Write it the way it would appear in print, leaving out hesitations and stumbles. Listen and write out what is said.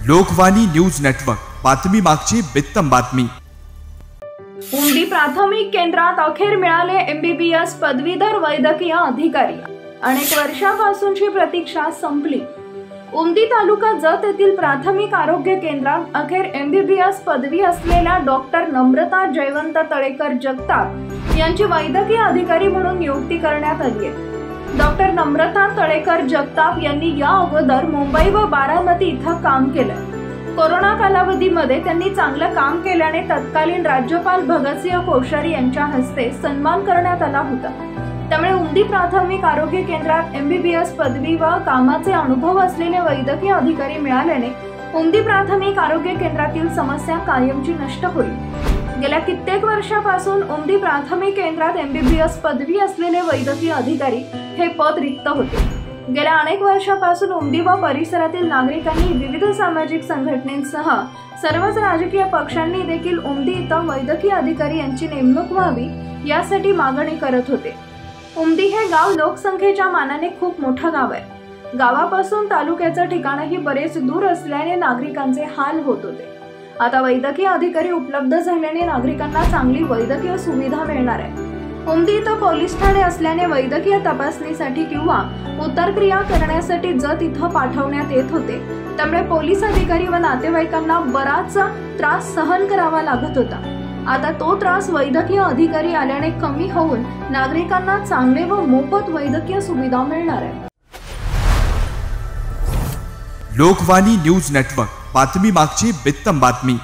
Lokvani news network, बातमी मागची बित्तम बातमी। उमदी प्राथमिक केंद्रात अखेर मिळाले MBBS पदवीधर वैद्यकीय अधिकारी। अनेक वर्षांपासूनची प्रतीक्षा संपली। उमदी तालुका जत येथील प्राथमिक आरोग्य केंद्रात अखेर MBBS पदवी असलेल्या डॉक्टर नम्रता जयवंत तळेकर जगताप यांची वैद्यकीय अधिकारी म्हणून नियुक्ती करण्यात आली आहे। डॉक्टर नम्रता तळेकर जगताप यांनी या अगोदर मुंबई व बारामती इथं काम केलं। कोरोना कालावधीमध्ये त्यांनी चांगलं काम केल्याने तत्कालीन राज्यपाल भगतसिंह कोश्यारी यांच्या हस्ते सन्मान करण्यात आला होता। त्यामुळे उमदी प्राथमिक आरोग्य केंद्रात MBBS पदवी व कामाचे अनुभव असलेले वैद्यकीय अधिकारी मिळाल्याने उमदी प्राथमिक आरोग्य केंद्रातील समस्या कायमची नष्ट होईल। गेल्या कित्येक वर्षापासून उमदी प्राथमिक केंद्रात MBBS पदवी असलेले वैद्यकीय अधिकारी हे पद रिक्त होते। गेल्या अनेक वर्षापासून उमदी व परिसरातील नागरिकांनी विविध सामाजिक संघटनांसह सर्वच राजकीय पक्षांनी देखील उमदी इथं वैद्यकीय अधिकारी यांची नेमणूक व्हावी यासाठी मागणी करत होते। उमदी हे गाव लोकसंख्येच्या मानाने खूप मोठं गाव आहे। गावापासून तालुक्याचं ठिकाणही बरेच दूर असल्याने नागरिकांचे हाल होत होते। आता वैद्यकीय अधिकारी उपलब्ध झाल्याने नागरिकांना चांगली वैद्यकीय सुविधा मिळणार आहे। उमदी इथं पोलीस ठाणे असल्याने वैद्यकीय तपासणीसाठी किंवा उत्तरक्रिया करण्यासाठी जत इथं पाठवण्यात येत होते। त्यामुळे पोलीस अधिकारी व नातेवाईकांना बराच त्रास सहन करावा लागत होता। आता तो त्रास वैद्यकीय अधिकारी आल्याने कमी होऊन नागरिकांना चांगले व मोफत वैद्यकीय सुविधा मिळणार आहे। लोकवाणी न्यूज नेटवर्क, बातमी मागची बित्तम बातमी।